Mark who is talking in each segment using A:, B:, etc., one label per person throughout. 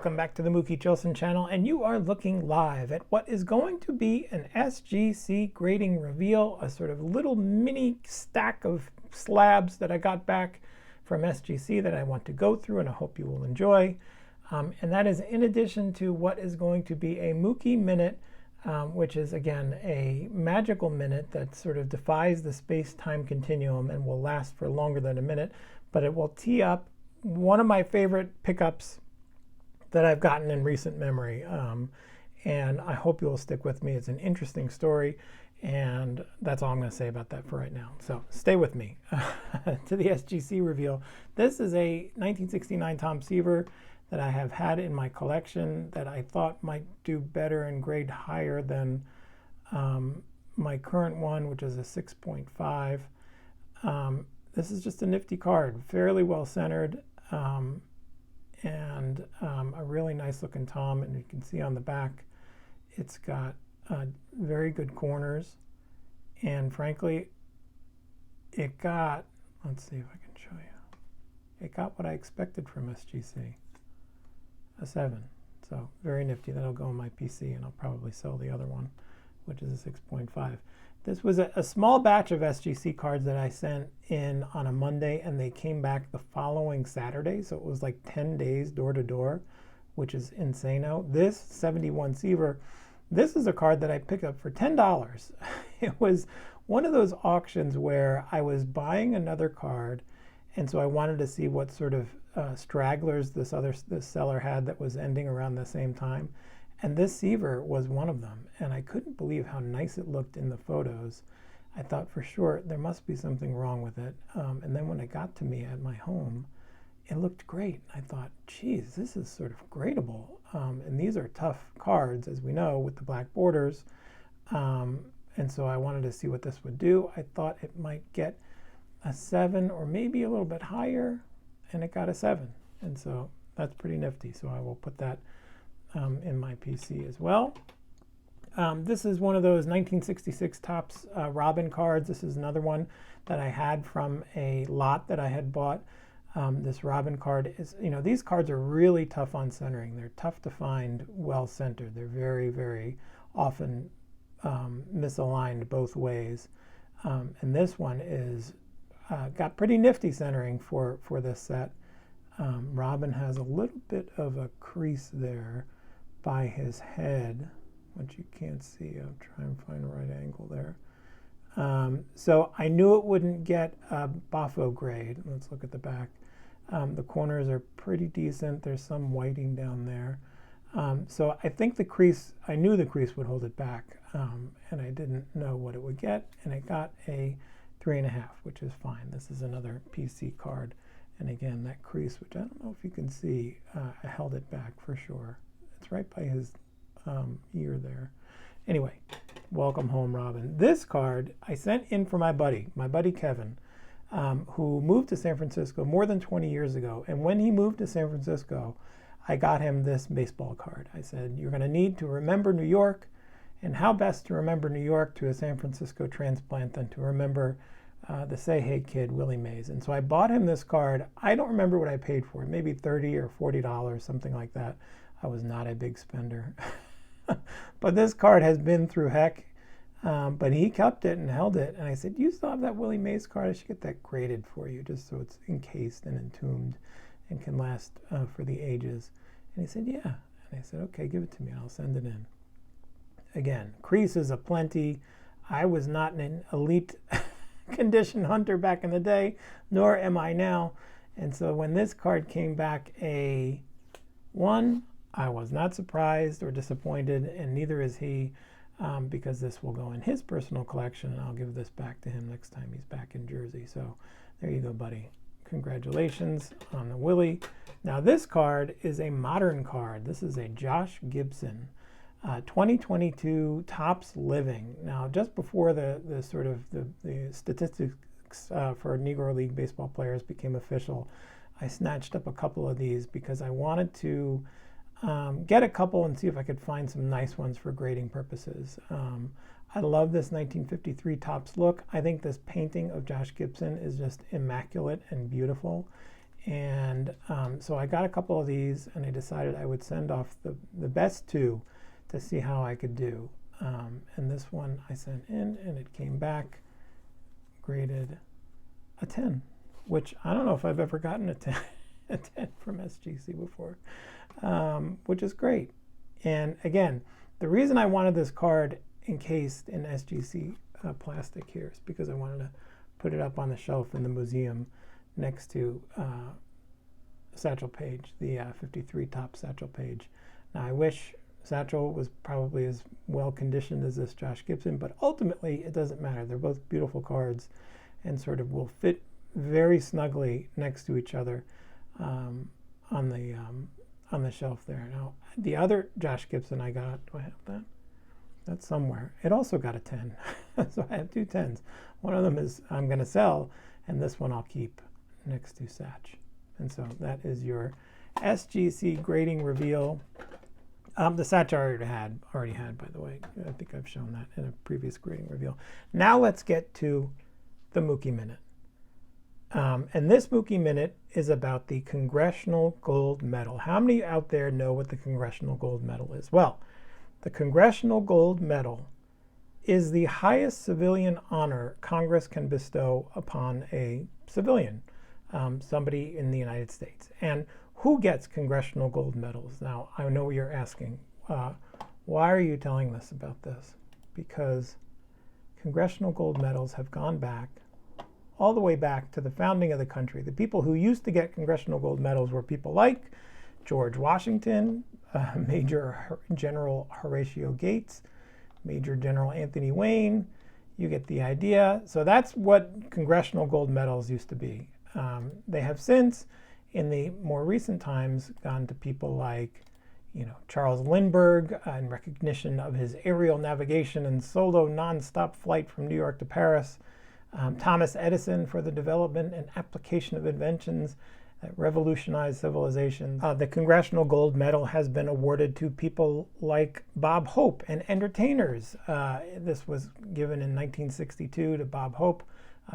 A: Welcome back to the Mookie Chilson channel, and you are looking live at what is going to be an SGC grading reveal, a sort of little mini stack of slabs that I got back from SGC that I want to go through and I hope you will enjoy. And that is in addition to what is going to be a Mookie minute, which is again a magical minute that sort of defies the space-time continuum and will last for longer than a minute, but it will tee up one of my favorite pickups that I've gotten in recent memory. And I hope you'll stick with me. It's an interesting story, and that's all I'm going to say about that for right now. So stay with me to the SGC reveal. This is a 1969 Tom Seaver that I have had in my collection that I thought might do better and grade higher than my current one, which is a 6.5. This is just a nifty card, fairly well centered. And a really nice looking Tom, and you can see on the back it's got very good corners, and frankly it got, let's see if I can show you, it got what I expected from SGC, a 7. So very nifty. That'll go on my PC, and I'll probably sell the other one, which is a 6.5. This was a small batch of SGC cards that I sent in on a Monday, and they came back the following Saturday. So it was like 10 days door to door, which is insane-o. This 71 Seaver, this is a card that I picked up for $10. It was one of those auctions where I was buying another card, and so I wanted to see what sort of stragglers this seller had that was ending around the same time. And this Seaver was one of them, and I couldn't believe how nice it looked in the photos. I thought for sure there must be something wrong with it. And then when it got to me at my home, it looked great. I thought, geez, this is sort of gradable. And these are tough cards, as we know, with the black borders. And so I wanted to see what this would do. I thought it might get a 7 or maybe a little bit higher, and it got a 7. And so that's pretty nifty. So I will put that in my PC as well. This is one of those 1966 Topps Robin cards. This is another one that I had from a lot that I had bought. This Robin card is, these cards are really tough on centering. They're tough to find well centered. They're very, very often misaligned both ways. And this one is got pretty nifty centering for this set. Robin has a little bit of a crease there by his head, which you can't see. I'll try and find a right angle there. So I knew it wouldn't get a Boffo grade. Let's look at the back. The corners are pretty decent. There's some whiting down there. So I think the crease, I knew the crease would hold it back, and I didn't know what it would get, and it got a 3.5, which is fine. This is another PC card. And again, that crease, which I don't know if you can see, I held it back for sure. It's right by his ear there. Anyway, welcome home, Robin. This card I sent in for my buddy Kevin, who moved to San Francisco more than 20 years ago. And when he moved to San Francisco, I got him this baseball card. I said, you're going to need to remember New York, and how best to remember New York to a San Francisco transplant than to remember the Say Hey Kid, Willie Mays. And so I bought him this card. I don't remember what I paid for it, maybe $30 or $40, something like that. I was not a big spender. But this card has been through heck. But he kept it and held it. And I said, you still have that Willie Mays card? I should get that graded for you, just so it's encased and entombed and can last for the ages. And he said, yeah. And I said, okay, give it to me. I'll send it in. Again, creases aplenty. I was not an elite condition hunter back in the day, nor am I now. And so when this card came back a 1, I was not surprised or disappointed, and neither is he, because this will go in his personal collection, and I'll give this back to him next time he's back in Jersey. So there you go, buddy. Congratulations on the Willie. Now this card is a modern card. This is a Josh Gibson 2022 Topps Living. Now, just before the statistics for Negro League baseball players became official, I snatched up a couple of these because I wanted to get a couple and see if I could find some nice ones for grading purposes. I love this 1953 Topps look. I think this painting of Josh Gibson is just immaculate and beautiful. And so I got a couple of these, and I decided I would send off the best two to see how I could do. And this one I sent in, and it came back graded a 10, which I don't know if I've ever gotten a 10, a 10 from SGC before, which is great. And again, the reason I wanted this card encased in SGC plastic here is because I wanted to put it up on the shelf in the museum next to Satchel Paige, the 53 top Satchel Paige. Now I wish Satchel was probably as well conditioned as this Josh Gibson, but ultimately it doesn't matter. They're both beautiful cards and sort of will fit very snugly next to each other on the shelf there. Now the other Josh Gibson I got, do I have that? That's somewhere. It also got a 10. So I have two 10s. One of them is I'm going to sell, and this one I'll keep next to Satch. And so that is your SGC grading reveal. The Satch I already had, by the way. I think I've shown that in a previous grading reveal. Now let's get to the Mookie Minute. And this Mookie Minute is about the Congressional Gold Medal. How many out there know what the Congressional Gold Medal is? Well, the Congressional Gold Medal is the highest civilian honor Congress can bestow upon a civilian, somebody in the United States. And who gets Congressional Gold Medals? Now, I know what you're asking. Why are you telling us about this? Because Congressional Gold Medals have gone back, all the way back to the founding of the country. The people who used to get Congressional Gold Medals were people like George Washington, Major General Horatio Gates, Major General Anthony Wayne. You get the idea. So that's what Congressional Gold Medals used to be. They have since, in the more recent times, gone to people like, Charles Lindbergh in recognition of his aerial navigation and solo nonstop flight from New York to Paris. Thomas Edison for the development and application of inventions that revolutionized civilization. The Congressional Gold Medal has been awarded to people like Bob Hope and entertainers. This was given in 1962 to Bob Hope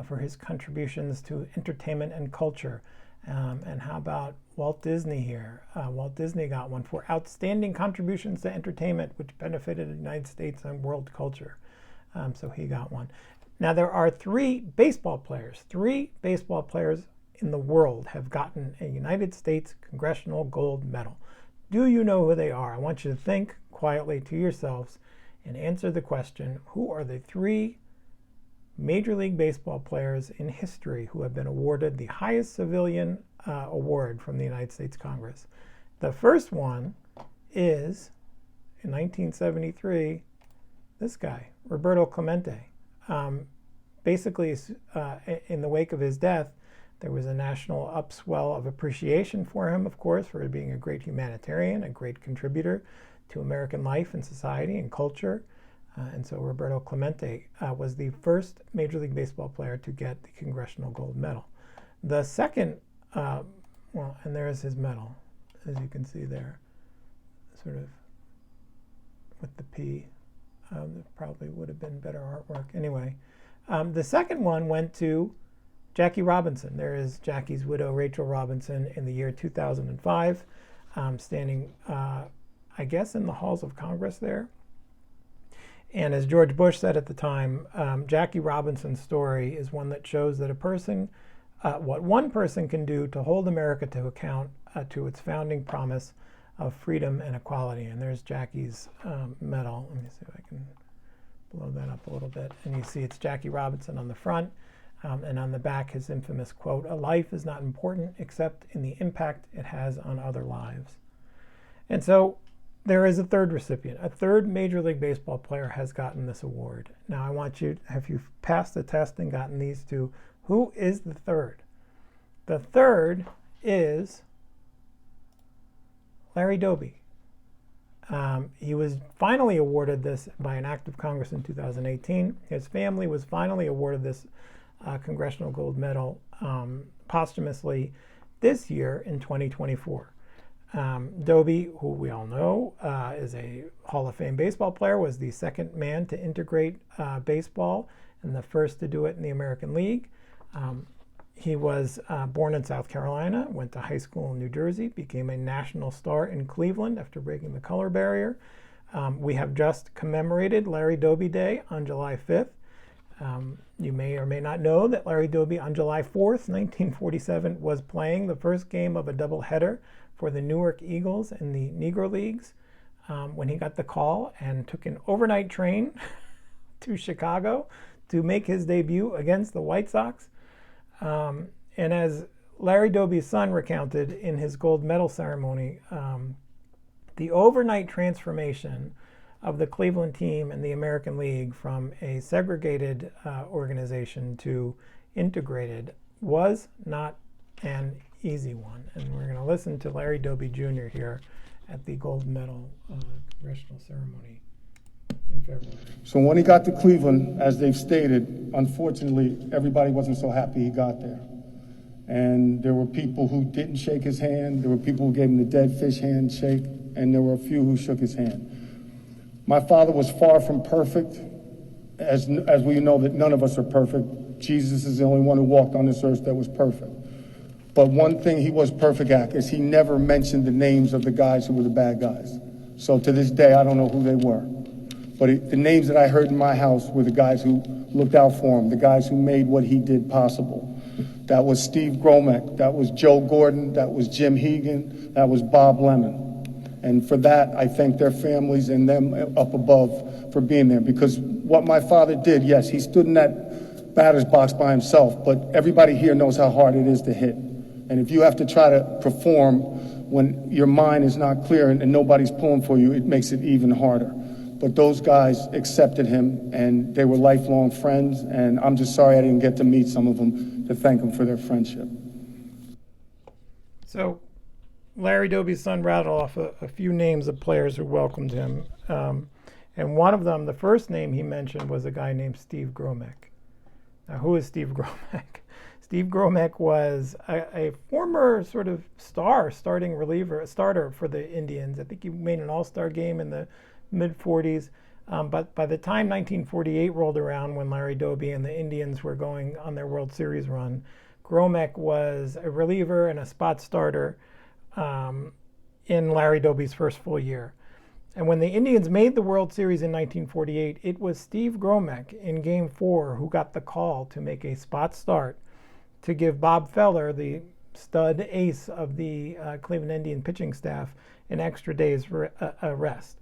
A: for his contributions to entertainment and culture. And how about Walt Disney here? Walt Disney got one for outstanding contributions to entertainment, which benefited the United States and world culture. So he got one. Now there are three baseball players in the world have gotten a United States Congressional Gold Medal. Do you know who they are? I want you to think quietly to yourselves and answer the question, who are the three Major League Baseball players in history who have been awarded the highest civilian award from the United States Congress? The first one is, in 1973, this guy, Roberto Clemente. Basically, in the wake of his death, there was a national upswell of appreciation for him, of course, for being a great humanitarian, a great contributor to American life and society and culture. And so Roberto Clemente was the first Major League Baseball player to get the Congressional Gold Medal. The second, and there's his medal, as you can see there, sort of with the P. There probably would have been better artwork. Anyway, the second one went to Jackie Robinson. There is Jackie's widow, Rachel Robinson, in the year 2005, standing, I guess, in the halls of Congress there. And as George Bush said at the time, Jackie Robinson's story is one that shows that what one person can do to hold America to account to its founding promise of freedom and equality. And there's Jackie's medal. Let me see if I can blow that up a little bit. And you see it's Jackie Robinson on the front, and on the back his infamous quote, "A life is not important except in the impact it has on other lives." And so there is a third recipient. A third Major League Baseball player has gotten this award. Now I want you, if you've passed the test and gotten these two, who is the third? The third is Larry Doby. He was finally awarded this by an act of Congress in 2018. His family was finally awarded this Congressional Gold Medal posthumously this year in 2024. Doby, who we all know is a Hall of Fame baseball player, was the second man to integrate baseball and the first to do it in the American League. He was born in South Carolina, went to high school in New Jersey, became a national star in Cleveland after breaking the color barrier. We have just commemorated Larry Doby Day on July 5th. You may or may not know that Larry Doby on July 4th, 1947, was playing the first game of a doubleheader for the Newark Eagles in the Negro Leagues when he got the call and took an overnight train to Chicago to make his debut against the White Sox. And as Larry Doby's son recounted in his gold medal ceremony, the overnight transformation of the Cleveland team and the American League from a segregated organization to integrated was not an easy one. And we're going to listen to Larry Doby Jr. here at the gold medal congressional ceremony in February.
B: So when he got to Cleveland, as they've stated, unfortunately, everybody wasn't so happy he got there. And there were people who didn't shake his hand, there were people who gave him the dead fish handshake, and there were a few who shook his hand. My father was far from perfect, as we know that none of us are perfect. Jesus is the only one who walked on this earth that was perfect. But one thing he was perfect at is he never mentioned the names of the guys who were the bad guys. So to this day, I don't know who they were. But the names that I heard in my house were the guys who looked out for him, the guys who made what he did possible. That was Steve Gromek, that was Joe Gordon, that was Jim Hegan, that was Bob Lemon. And for that, I thank their families and them up above for being there. Because what my father did, yes, he stood in that batter's box by himself, but everybody here knows how hard it is to hit. And if you have to try to perform when your mind is not clear and nobody's pulling for you, it makes it even harder. But those guys accepted him, and they were lifelong friends, and I'm just sorry I didn't get to meet some of them to thank them for their friendship.
A: So Larry Doby's son rattled off a few names of players who welcomed him. And one of them, the first name he mentioned, was a guy named Steve Gromek. Now, who is Steve Gromek? Steve Gromek was a former sort of starting reliever, a starter for the Indians. I think he made an all-star game in the mid-40s. But by the time 1948 rolled around, when Larry Doby and the Indians were going on their World Series run, Gromek was a reliever and a spot starter in Larry Doby's first full year. And when the Indians made the World Series in 1948, it was Steve Gromek in Game 4 who got the call to make a spot start to give Bob Feller, the stud ace of the Cleveland Indian pitching staff, an extra day's rest.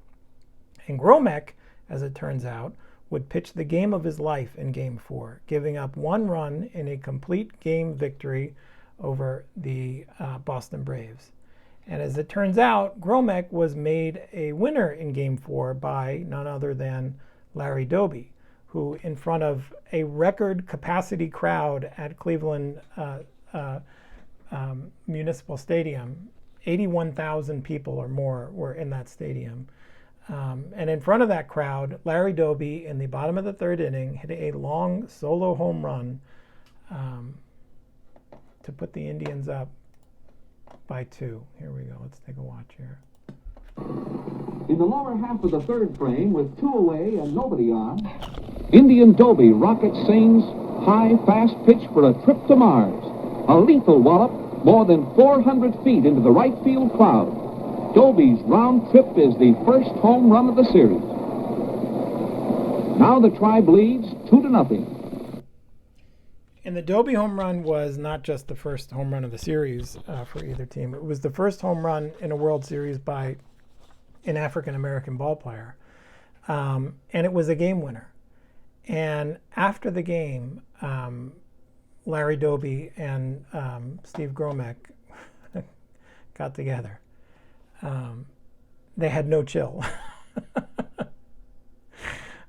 A: And Gromek, as it turns out, would pitch the game of his life in Game 4, giving up one run in a complete game victory over the Boston Braves. And as it turns out, Gromek was made a winner in Game 4 by none other than Larry Doby, who, in front of a record capacity crowd at Cleveland Municipal Stadium, 81,000 people or more were in that stadium. And in front of that crowd, Larry Doby, in the bottom of the third inning, hit a long solo home run to put the Indians up by 2. Here we go. Let's take a watch here.
C: In the lower half of the third frame, with 2 away and nobody on, Indian Doby rocket sings high, fast pitch for a trip to Mars. A lethal wallop more than 400 feet into the right field cloud. Doby's round trip is the first home run of the series. Now the Tribe leads 2-0.
A: And the Doby home run was not just the first home run of the series for either team. It was the first home run in a World Series by an African-American ball player. And it was a game winner. And after the game, Larry Doby and Steve Gromek got together. They had no chill.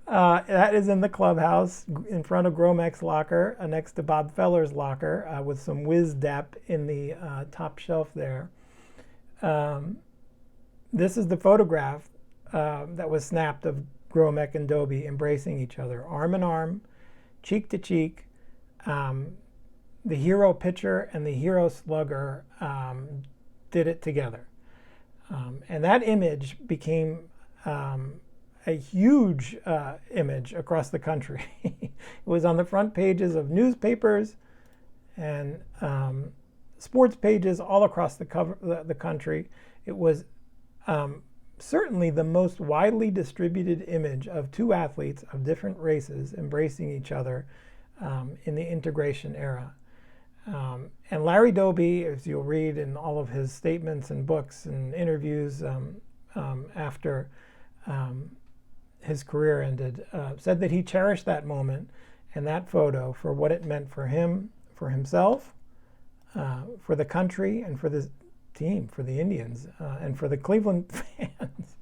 A: That is in the clubhouse in front of Gromek's locker, next to Bob Feller's locker, with some Whiz Dap in the top shelf there. This is the photograph that was snapped of Gromek and Doby embracing each other, arm in arm, cheek to cheek. The hero pitcher and the hero slugger did it together. And that image became a huge image across the country. It was on the front pages of newspapers and sports pages all across the country. It was certainly the most widely distributed image of two athletes of different races embracing each other in the integration era. And Larry Doby, as you'll read in all of his statements and books and interviews after his career ended, said that he cherished that moment and that photo for what it meant for him, for himself, for the country, and for the team, for the Indians, and for the Cleveland fans.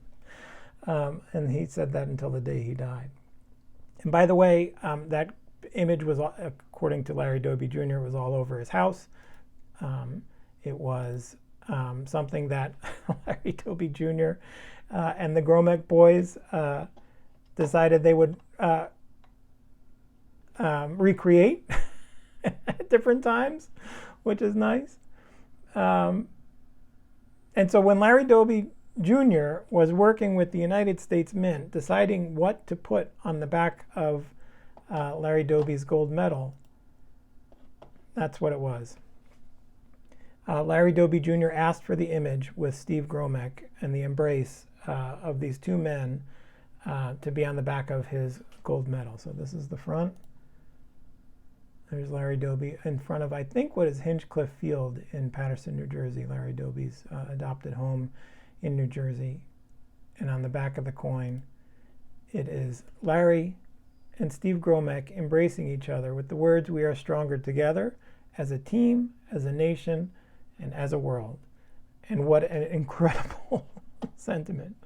A: And he said that until the day he died. And by the way, that image was, according to Larry Doby Jr., was all over his house. It was something that Larry Doby Jr. And the Gromek boys decided they would recreate at different times, which is nice. And so when Larry Doby Jr. was working with the United States Mint, deciding what to put on the back of Larry Doby's gold medal, that's what it was. Larry Doby Jr. asked for the image with Steve Gromek and the embrace of these two men to be on the back of his gold medal. So this is the front. There's Larry Doby in front of, I think, what is Hinchcliffe Field in Paterson, New Jersey, Larry Doby's adopted home in New Jersey. And on the back of the coin, it is Larry and Steve Gromek embracing each other with the words, "We are stronger together as a team, as a nation, and as a world." And what an incredible sentiment.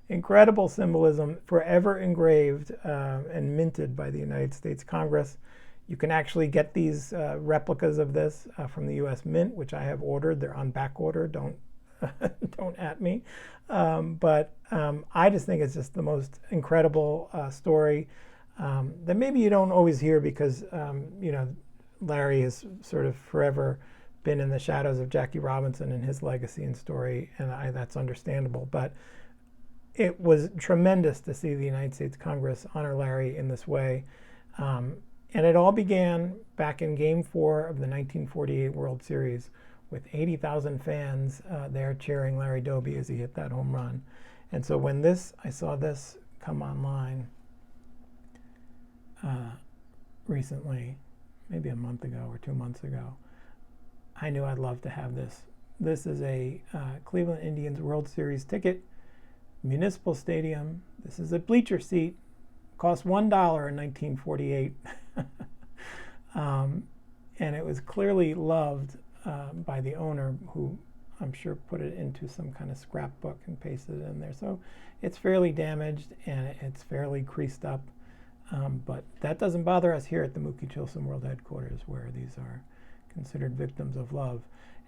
A: Incredible symbolism, forever engraved and minted by the United States Congress. You can actually get these replicas of this from the U.S. Mint, which I have ordered. They're on back order. Don't don't at me. But I just think it's just the most incredible story that maybe you don't always hear because Larry has sort of forever been in the shadows of Jackie Robinson and his legacy and story, and that's understandable. But it was tremendous to see the United States Congress honor Larry in this way. And it all began back in Game 4 of the 1948 World Series with 80,000 fans there cheering Larry Doby as he hit that home run. And so when I saw this come online recently, maybe a month ago or 2 months ago, I knew I'd love to have this. This is a Cleveland Indians World Series ticket, Municipal Stadium. This is a bleacher seat. Cost $1 in 1948. And it was clearly loved by the owner, who I'm sure put it into some kind of scrapbook and pasted it in there. So it's fairly damaged and it's fairly creased up. But that doesn't bother us here at the Mookie Chilson World Headquarters, where these are considered victims of love.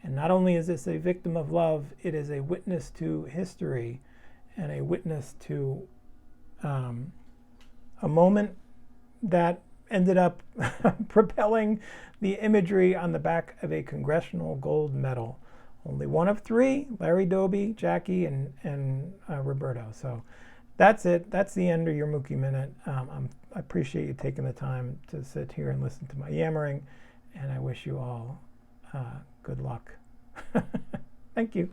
A: And not only is this a victim of love, it is a witness to history and a witness to a moment that ended up propelling the imagery on the back of a congressional gold medal. Only one of three: Larry Doby, Jackie, and Roberto. So that's it. That's the end of your Mookie Minute. I appreciate you taking the time to sit here and listen to my yammering, and I wish you all good luck. Thank you.